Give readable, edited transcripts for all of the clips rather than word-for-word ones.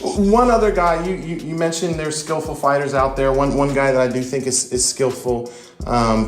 One other guy, you mentioned there's skillful fighters out there. One guy that I do think is skillful,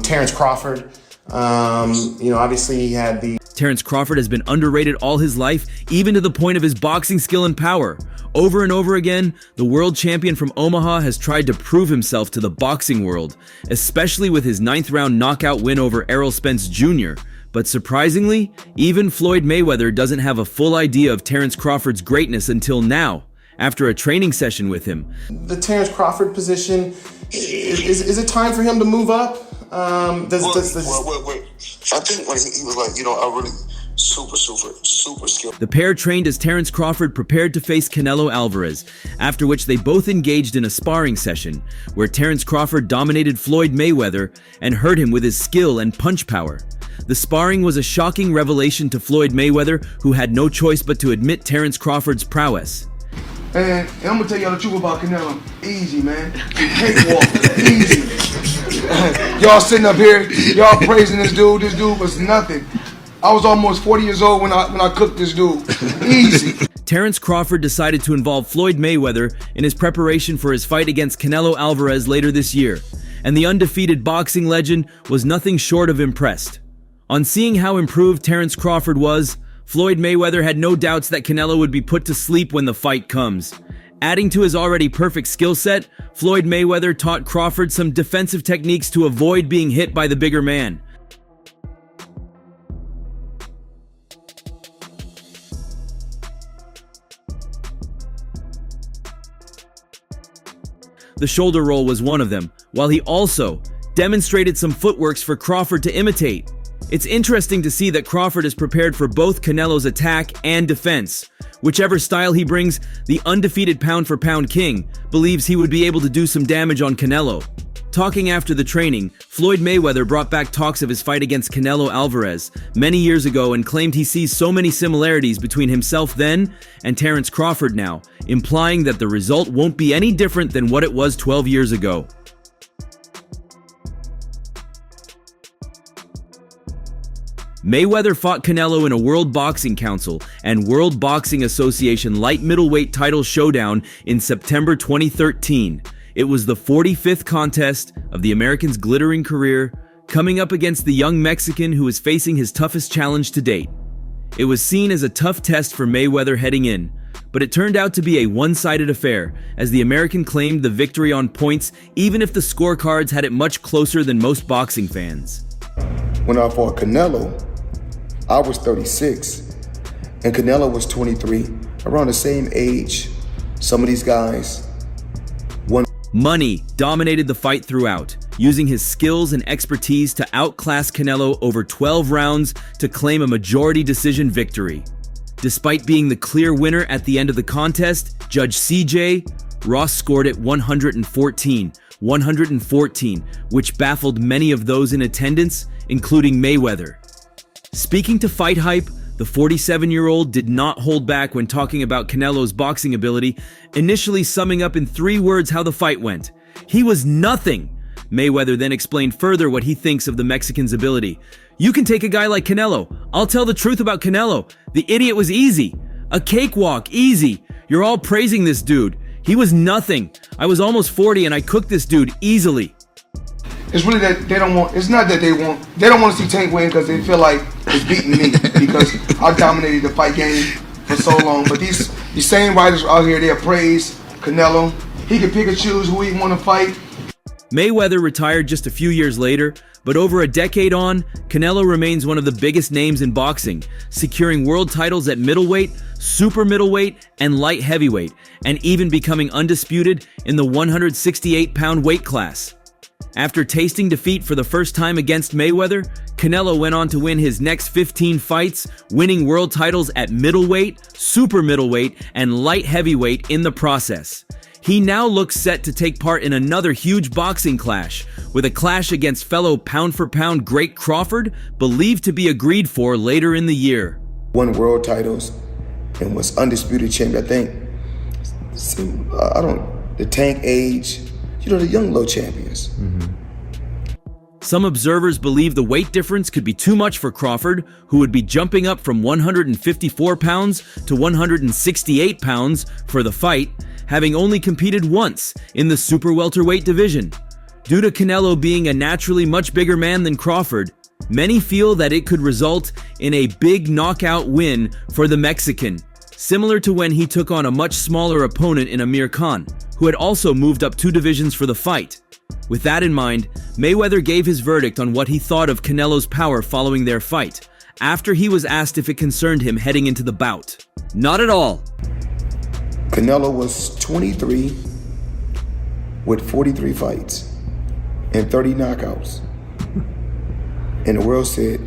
Terence Crawford. Obviously he had the... Terence Crawford has been underrated all his life, even to the point of his boxing skill and power. Over and over again, the world champion from Omaha has tried to prove himself to the boxing world, especially with his 9th-round knockout win over Errol Spence Jr. But surprisingly, even Floyd Mayweather doesn't have a full idea of Terence Crawford's greatness until now, after a training session with him. The Terence Crawford position, is it time for him to move up? I think when he was like, I really super skilled. The pair trained as Terence Crawford prepared to face Canelo Alvarez, after which they both engaged in a sparring session, where Terence Crawford dominated Floyd Mayweather and hurt him with his skill and punch power. The sparring was a shocking revelation to Floyd Mayweather, who had no choice but to admit Terence Crawford's prowess. And I'm gonna tell y'all the truth about Canelo. Easy, man. Cakewalk. Easy. Y'all sitting up here, y'all praising this dude. This dude was nothing. I was almost 40 years old when I cooked this dude. Easy. Terence Crawford decided to involve Floyd Mayweather in his preparation for his fight against Canelo Alvarez later this year, and the undefeated boxing legend was nothing short of impressed. On seeing how improved Terence Crawford was, Floyd Mayweather had no doubts that Canelo would be put to sleep when the fight comes. Adding to his already perfect skill set, Floyd Mayweather taught Crawford some defensive techniques to avoid being hit by the bigger man. The shoulder roll was one of them, while he also demonstrated some footworks for Crawford to imitate. It's interesting to see that Crawford is prepared for both Canelo's attack and defense. Whichever style he brings, the undefeated pound-for-pound king believes he would be able to do some damage on Canelo. Talking after the training, Floyd Mayweather brought back talks of his fight against Canelo Alvarez many years ago and claimed he sees so many similarities between himself then and Terence Crawford now, implying that the result won't be any different than what it was 12 years ago. Mayweather fought Canelo in a World Boxing Council and World Boxing Association light middleweight title showdown in September 2013. It was the 45th contest of the American's glittering career, coming up against the young Mexican who is facing his toughest challenge to date. It was seen as a tough test for Mayweather heading in, but it turned out to be a one-sided affair, as the American claimed the victory on points, even if the scorecards had it much closer than most boxing fans. When I fought Canelo, I was 36, and Canelo was 23, around the same age. Some of these guys won. Money dominated the fight throughout, using his skills and expertise to outclass Canelo over 12 rounds to claim a majority decision victory. Despite being the clear winner at the end of the contest, Judge CJ Ross scored it 114, which baffled many of those in attendance, including Mayweather. Speaking to Fight Hype, the 47-year-old did not hold back when talking about Canelo's boxing ability, initially summing up in 3 words how the fight went. He was nothing. Mayweather then explained further what he thinks of the Mexican's ability. You can take a guy like Canelo. I'll tell the truth about Canelo. The idiot was easy. A cakewalk, easy. You're all praising this dude. He was nothing. I was almost 40 and I cooked this dude easily. It's really that they don't want, it's not that they don't want to see Tank win because they feel like it's beating me because I dominated the fight game for so long. But these same writers out here, they praise Canelo. He can pick and choose who he want to fight. Mayweather retired just a few years later, but over a decade on, Canelo remains one of the biggest names in boxing, securing world titles at middleweight, super middleweight, and light heavyweight, and even becoming undisputed in the 168-pound weight class. After tasting defeat for the first time against Mayweather, Canelo went on to win his next 15 fights, winning world titles at middleweight, super middleweight, and light heavyweight in the process. He now looks set to take part in another huge boxing clash, with a clash against fellow pound-for-pound great Crawford, believed to be agreed for later in the year. Won world titles and was undisputed champion. I think, the Tank age, the young low champions. Some observers believe the weight difference could be too much for Crawford, who would be jumping up from 154 pounds to 168 pounds for the fight, having only competed once in the super welterweight division. Due to Canelo being a naturally much bigger man than Crawford, many feel that it could result in a big knockout win for the Mexican, similar to when he took on a much smaller opponent in Amir Khan, who had also moved up 2 divisions for the fight. With that in mind, Mayweather gave his verdict on what he thought of Canelo's power following their fight, after he was asked if it concerned him heading into the bout. Not at all. Canelo was 23 with 43 fights and 30 knockouts. And the world said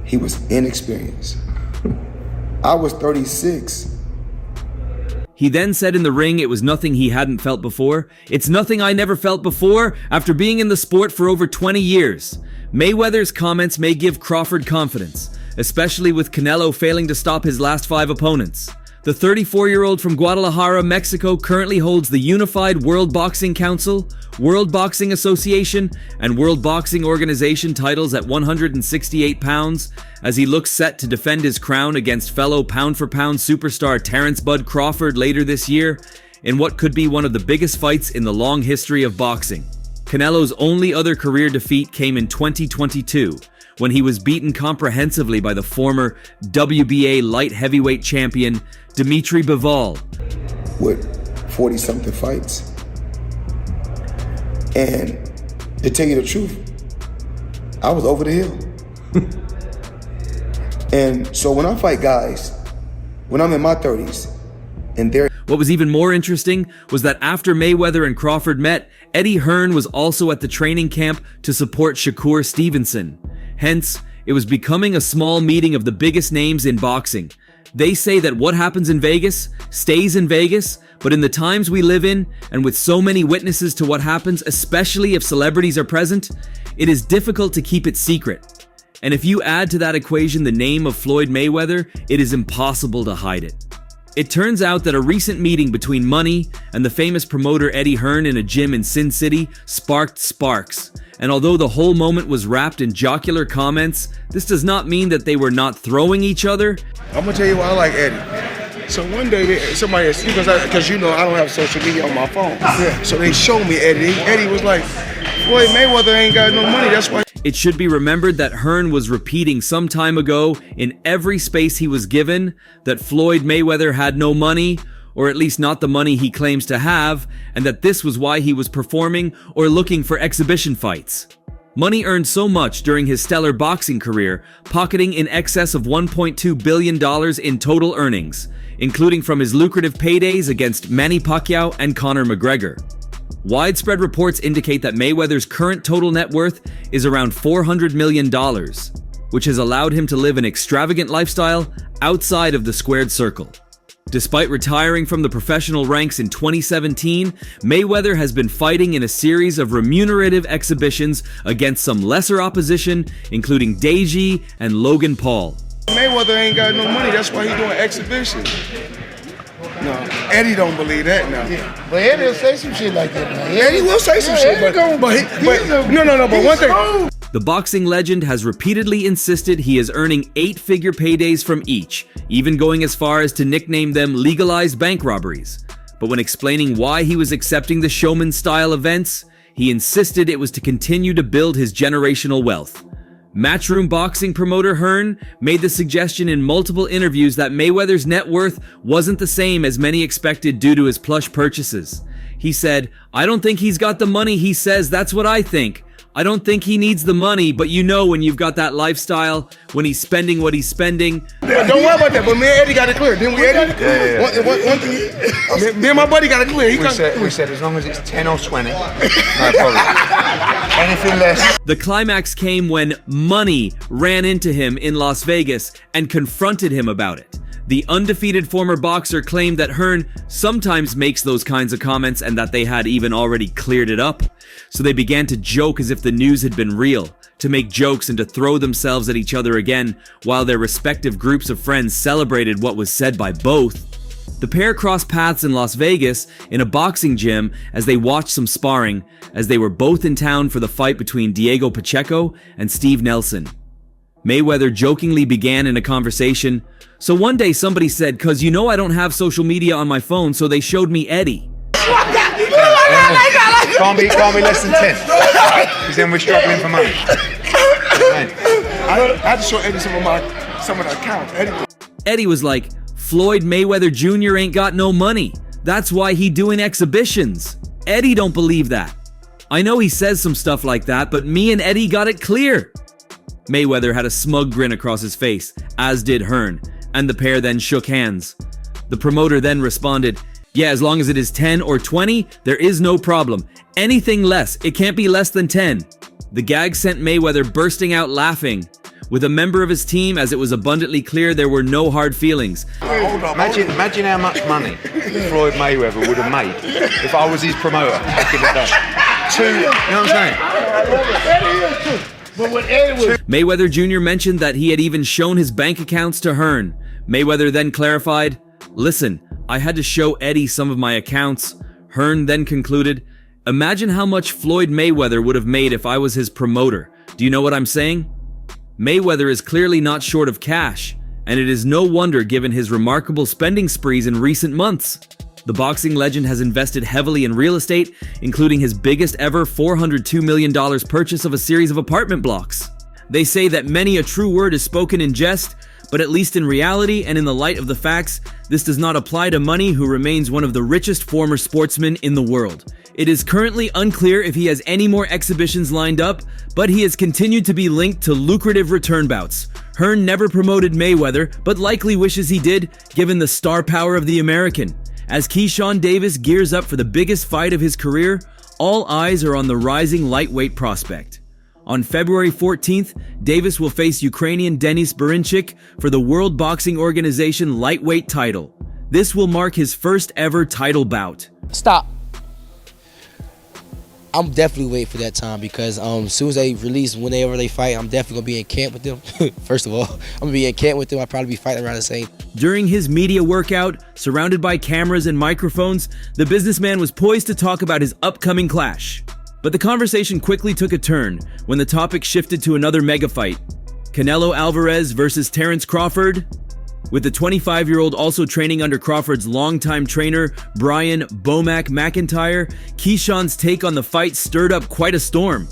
he was inexperienced. I was 36. He then said in the ring it was nothing he hadn't felt before. It's nothing I never felt before after being in the sport for over 20 years. Mayweather's comments may give Crawford confidence, especially with Canelo failing to stop his last 5 opponents. The 34-year-old from Guadalajara, Mexico currently holds the Unified World Boxing Council, World Boxing Association, and World Boxing Organization titles at 168 pounds as he looks set to defend his crown against fellow pound-for-pound superstar Terence "Bud" Crawford later this year in what could be one of the biggest fights in the long history of boxing. Canelo's only other career defeat came in 2022, when he was beaten comprehensively by the former WBA light heavyweight champion Dimitri Bivol. With 40-something fights. And to tell you the truth, I was over the hill. And so when I fight guys, when I'm in my 30s, and they're... What was even more interesting was that after Mayweather and Crawford met, Eddie Hearn was also at the training camp to support Shakur Stevenson. Hence, it was becoming a small meeting of the biggest names in boxing. They say that what happens in Vegas stays in Vegas, but in the times we live in, and with so many witnesses to what happens, especially if celebrities are present, it is difficult to keep it secret. And if you add to that equation the name of Floyd Mayweather, it is impossible to hide it. It turns out that a recent meeting between Money and the famous promoter Eddie Hearn in a gym in Sin City sparked sparks. And although the whole moment was wrapped in jocular comments, this does not mean that they were not throwing each other. I'm gonna tell you why I like Eddie. So one day somebody asked, because you know I don't have social media on my phone. Yeah. So they showed me Eddie. Eddie was like, Floyd Mayweather ain't got no money, that's why. It should be remembered that Hearn was repeating some time ago in every space he was given that Floyd Mayweather had no money, or at least not the money he claims to have, and that this was why he was performing or looking for exhibition fights. Money earned so much during his stellar boxing career, pocketing in excess of $1.2 billion in total earnings, including from his lucrative paydays against Manny Pacquiao and Conor McGregor. Widespread reports indicate that Mayweather's current total net worth is around $400 million, which has allowed him to live an extravagant lifestyle outside of the squared circle. Despite retiring from the professional ranks in 2017, Mayweather has been fighting in a series of remunerative exhibitions against some lesser opposition, including Deji and Logan Paul. Mayweather ain't got no money, that's why he's doing exhibitions. No, Eddie don't believe that now. Yeah. But Eddie will say some shit like that now. Eddie will say some shit, but one thing. The boxing legend has repeatedly insisted he is earning 8-figure paydays from each, even going as far as to nickname them legalized bank robberies. But when explaining why he was accepting the showman-style events, he insisted it was to continue to build his generational wealth. Matchroom boxing promoter Hearn made the suggestion in multiple interviews that Mayweather's net worth wasn't the same as many expected due to his plush purchases. He said, "I don't think he's got the money he says, that's what I think. I don't think he needs the money, but you know when you've got that lifestyle, when he's spending what he's spending." Don't worry about that, but me and Eddie got it clear. Didn't we, Eddie? Yeah. One thing, me and my buddy got it clear. We said as long as it's 10 or 20, no problem. Anything less. The climax came when Money ran into him in Las Vegas and confronted him about it. The undefeated former boxer claimed that Hearn sometimes makes those kinds of comments and that they had even already cleared it up. So they began to joke as if the news had been real, to make jokes and to throw themselves at each other again, while their respective groups of friends celebrated what was said by both. The pair crossed paths in Las Vegas in a boxing gym as they watched some sparring, as they were both in town for the fight between Diego Pacheco and Steve Nelson. Mayweather jokingly began in a conversation, "So one day somebody said, 'cause you know I don't have social media on my phone, so they showed me Eddie." Can't be less than 10. Because then we're struggling for money. I had to show Eddie some of the accounts. Eddie was like, "Floyd Mayweather Jr. ain't got no money. That's why he doing exhibitions." Eddie don't believe that. "I know he says some stuff like that, but me and Eddie got it clear." Mayweather had a smug grin across his face, as did Hearn, and the pair then shook hands. The promoter then responded, "Yeah, as long as it is 10 or 20, there is no problem. Anything less, it can't be less than 10. The gag sent Mayweather bursting out laughing with a member of his team, as it was abundantly clear there were no hard feelings. Imagine how much money Floyd Mayweather would have made if I was his promoter back in the day. You know what I'm saying? Mayweather Jr. mentioned that he had even shown his bank accounts to Hearn. Mayweather then clarified, "Listen, I had to show Eddie some of my accounts." Hearn then concluded, "Imagine how much Floyd Mayweather would have made if I was his promoter. Do you know what I'm saying?" Mayweather is clearly not short of cash, and it is no wonder given his remarkable spending sprees in recent months. The boxing legend has invested heavily in real estate, including his biggest ever $402 million purchase of a series of apartment blocks. They say that many a true word is spoken in jest, but at least in reality and in the light of the facts, this does not apply to Money, who remains one of the richest former sportsmen in the world. It is currently unclear if he has any more exhibitions lined up, but he has continued to be linked to lucrative return bouts. Hearn never promoted Mayweather, but likely wishes he did, given the star power of the American. As Keshawn Davis gears up for the biggest fight of his career, all eyes are on the rising lightweight prospect. On February 14th, Davis will face Ukrainian Denis Berinchik for the World Boxing Organization lightweight title. This will mark his first ever title bout. Stop. I'm definitely waiting for that time because as soon as they release whenever they fight, I'm definitely going to be in camp with them. First of all, I'm going to be in camp with them. I'll probably be fighting around the same. During his media workout, surrounded by cameras and microphones, the businessman was poised to talk about his upcoming clash. But the conversation quickly took a turn when the topic shifted to another mega fight. Canelo Alvarez versus Terence Crawford. With the 25-year-old also training under Crawford's longtime trainer, Brian Bomac McIntyre, Keshawn's take on the fight stirred up quite a storm.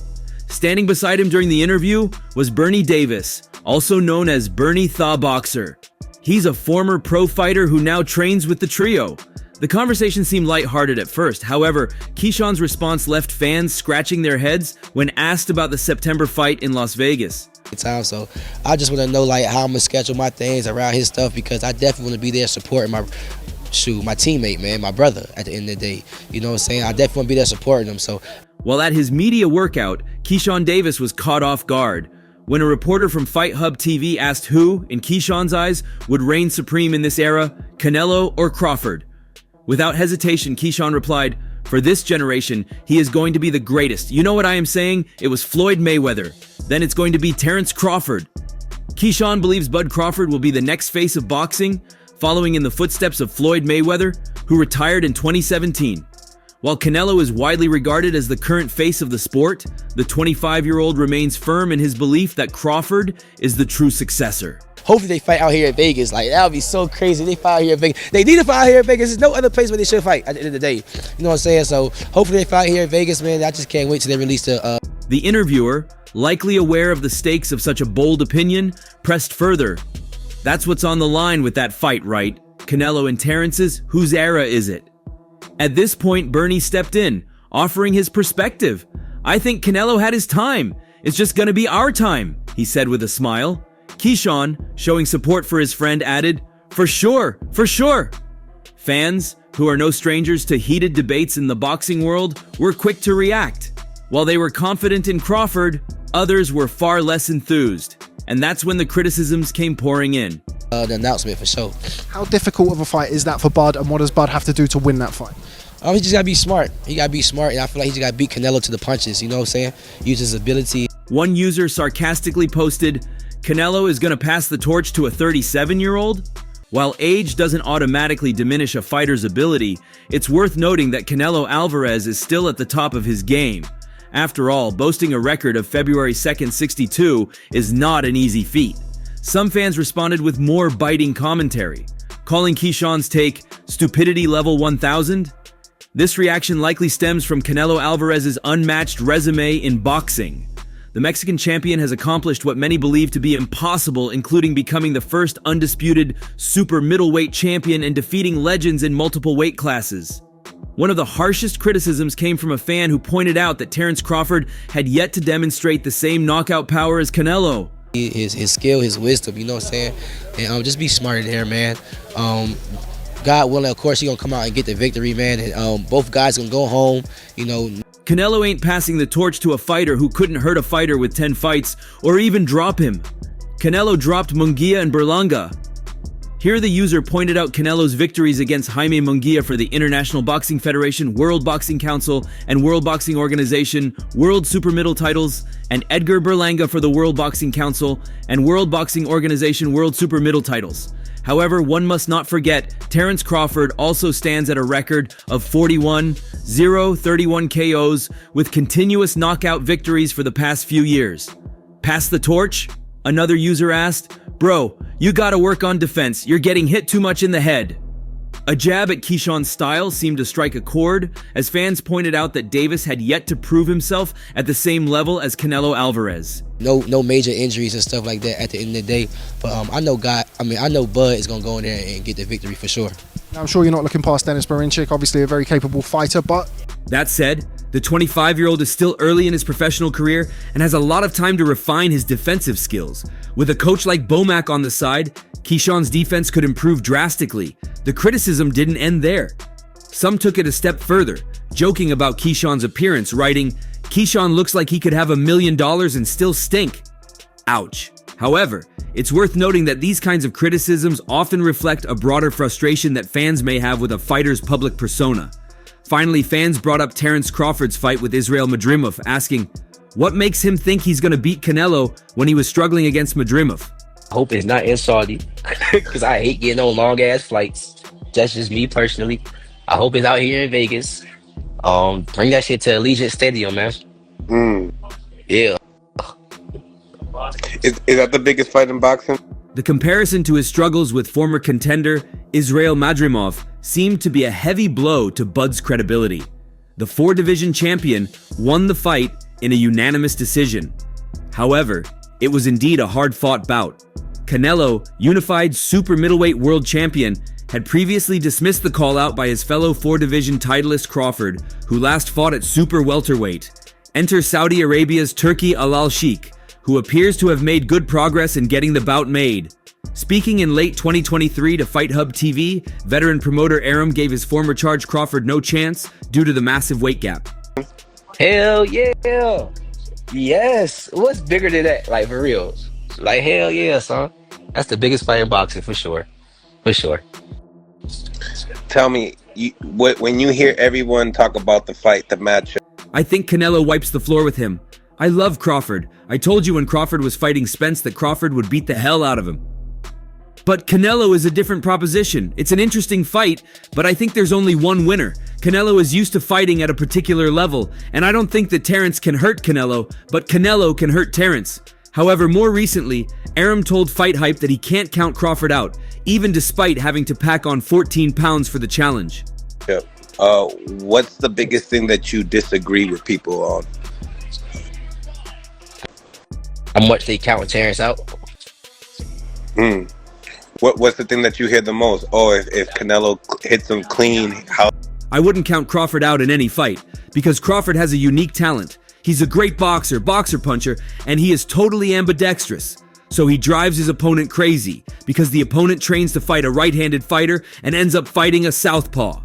Standing beside him during the interview was Bernie Davis, also known as Bernie Thaw Boxer. He's a former pro fighter who now trains with the trio. The conversation seemed lighthearted at first. However, Keshawn's response left fans scratching their heads when asked about the September fight in Las Vegas. So I just want to know how I'm gonna schedule my things around his stuff because I definitely want to be there supporting my teammate, man, my brother at the end of the day. You know what I'm saying? I definitely want to be there supporting him. So while at his media workout, Keshawn Davis was caught off guard when a reporter from Fight Hub TV asked who, in Keshawn's eyes, would reign supreme in this era, Canelo or Crawford. Without hesitation, Keshawn replied, "For this generation, he is going to be the greatest. You know what I am saying? It was Floyd Mayweather. Then it's going to be Terence Crawford." Keshawn believes Bud Crawford will be the next face of boxing, following in the footsteps of Floyd Mayweather, who retired in 2017. While Canelo is widely regarded as the current face of the sport, the 25-year-old remains firm in his belief that Crawford is the true successor. Hopefully they fight out here in Vegas. That would be so crazy. They fight out here in Vegas. They need to fight out here in Vegas. There's no other place where they should fight at the end of the day. You know what I'm saying? So hopefully they fight here in Vegas, man. I just can't wait till they release the... The interviewer, likely aware of the stakes of such a bold opinion, pressed further. "That's what's on the line with that fight, right? Canelo and Terence's, whose era is it?" At this point, Bernie stepped in, offering his perspective. "I think Canelo had his time. It's just gonna be our time," he said with a smile. Keshawn, showing support for his friend, added, for sure. Fans, who are no strangers to heated debates in the boxing world, were quick to react. While they were confident in Crawford, others were far less enthused. And that's when the criticisms came pouring in. The announcement for sure. How difficult of a fight is that for Bud, and what does Bud have to do to win that fight? He just gotta be smart. He gotta be smart, and I feel like he just gotta beat Canelo to the punches, you know what I'm saying? Use his ability. One user sarcastically posted, "Canelo is gonna pass the torch to a 37-year-old? While age doesn't automatically diminish a fighter's ability, it's worth noting that Canelo Alvarez is still at the top of his game. After all, boasting a record of February 2nd, 62 is not an easy feat. Some fans responded with more biting commentary, calling Keshawn's take stupidity level 1000. This reaction likely stems from Canelo Alvarez's unmatched resume in boxing. The Mexican champion has accomplished what many believe to be impossible, including becoming the first undisputed super middleweight champion and defeating legends in multiple weight classes. One of the harshest criticisms came from a fan who pointed out that Terence Crawford had yet to demonstrate the same knockout power as Canelo. His skill, his wisdom, you know what I'm saying? And just be smart in there, man. God willing, of course, he's going to come out and get the victory, man. And both guys going to go home, you know. Canelo ain't passing the torch to a fighter who couldn't hurt a fighter with 10 fights or even drop him. Canelo dropped Munguia and Berlanga. Here the user pointed out Canelo's victories against Jaime Munguia for the International Boxing Federation, World Boxing Council, and World Boxing Organization, World Super Middle titles, and Edgar Berlanga for the World Boxing Council and World Boxing Organization World Super Middle titles. However, one must not forget, Terence Crawford also stands at a record of 41-0-31 KOs with continuous knockout victories for the past few years. Pass the torch? Another user asked. Bro, you gotta work on defense. You're getting hit too much in the head. A jab at Keshawn's style seemed to strike a chord, as fans pointed out that Davis had yet to prove himself at the same level as Canelo Alvarez. No major injuries and stuff like that at the end of the day. But I know Bud is gonna go in there and get the victory for sure. I'm sure you're not looking past Dennis Berinchik, obviously a very capable fighter, but... That said, the 25-year-old is still early in his professional career and has a lot of time to refine his defensive skills. With a coach like Bomac on the side, Keshawn's defense could improve drastically. The criticism didn't end there. Some took it a step further, joking about Keshawn's appearance, writing, "Keshawn looks like he could have $1 million and still stink." Ouch. However, it's worth noting that these kinds of criticisms often reflect a broader frustration that fans may have with a fighter's public persona. Finally, fans brought up Terence Crawford's fight with Israel Madrimov, asking, what makes him think he's going to beat Canelo when he was struggling against Madrimov? I hope it's not in Saudi, because I hate getting on long-ass flights. That's just me personally. I hope it's out here in Vegas. Bring that shit to Allegiant Stadium, man. Yeah. Is that the biggest fight in boxing? The comparison to his struggles with former contender Israel Madrimov seemed to be a heavy blow to Bud's credibility. The 4-division champion won the fight in a unanimous decision. However, it was indeed a hard-fought bout. Canelo, unified super middleweight world champion, had previously dismissed the call-out by his fellow 4-division titleist Crawford, who last fought at super welterweight. Enter Saudi Arabia's Turki Al-Sheikh, who appears to have made good progress in getting the bout made. Speaking in late 2023 to Fight Hub TV, veteran promoter Arum gave his former charge Crawford no chance due to the massive weight gap. Hell yeah. Yes. What's bigger than that? Like, for real. Like, hell yeah, son. That's the biggest fight in boxing, for sure. For sure. Tell me, when you hear everyone talk about the fight, the matchup. I think Canelo wipes the floor with him. I love Crawford. I told you when Crawford was fighting Spence that Crawford would beat the hell out of him. But Canelo is a different proposition. It's an interesting fight, but I think there's only one winner. Canelo is used to fighting at a particular level, and I don't think that Terence can hurt Canelo, but Canelo can hurt Terence. However, more recently, Arum told Fight Hype that he can't count Crawford out, even despite having to pack on 14 pounds for the challenge. Yeah. What's the biggest thing that you disagree with people on? How much they count Terence out? What's the thing that you hear the most? Oh, if Canelo hits him clean, how? I wouldn't count Crawford out in any fight, because Crawford has a unique talent. He's a great boxer puncher, and he is totally ambidextrous. So he drives his opponent crazy, because the opponent trains to fight a right-handed fighter and ends up fighting a southpaw.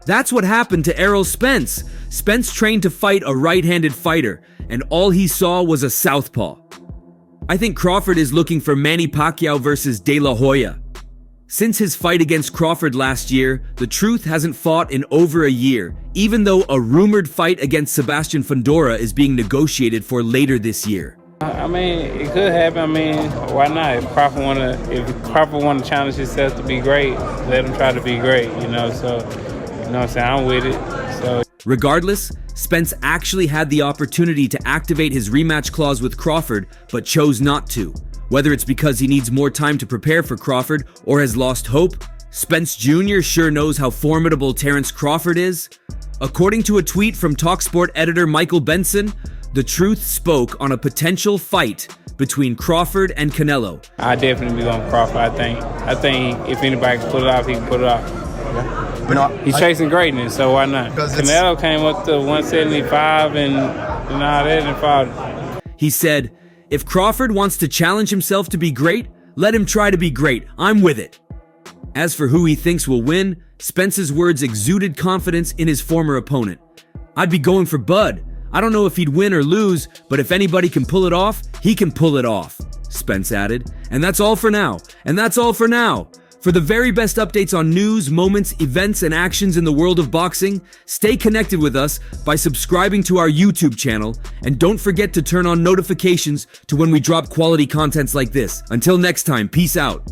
That's what happened to Errol Spence. Spence trained to fight a right-handed fighter, and all he saw was a southpaw. I think Crawford is looking for Manny Pacquiao versus De La Hoya. Since his fight against Crawford last year, the Truth hasn't fought in over a year, even though a rumored fight against Sebastian Fundora is being negotiated for later this year. I mean, it could happen. I mean, why not? If Crawford wanna challenge himself to be great, let him try to be great. You know, so you know what I'm saying. I'm with it. So. Regardless, Spence actually had the opportunity to activate his rematch clause with Crawford, but chose not to. Whether it's because he needs more time to prepare for Crawford or has lost hope, Spence Jr. sure knows how formidable Terence Crawford is. According to a tweet from TalkSport editor Michael Benson, the truth spoke on a potential fight between Crawford and Canelo. I definitely be going Crawford. I think if anybody can pull it off, he can pull it off. He's chasing greatness, so why not? Canelo came up to 175 and all that and fought. He said, if Crawford wants to challenge himself to be great, let him try to be great. I'm with it. As for who he thinks will win, Spence's words exuded confidence in his former opponent. I'd be going for Bud. I don't know if he'd win or lose, but if anybody can pull it off, he can pull it off, Spence added. And that's all for now. For the very best updates on news, moments, events, and actions in the world of boxing, stay connected with us by subscribing to our YouTube channel, and don't forget to turn on notifications to when we drop quality contents like this. Until next time, peace out.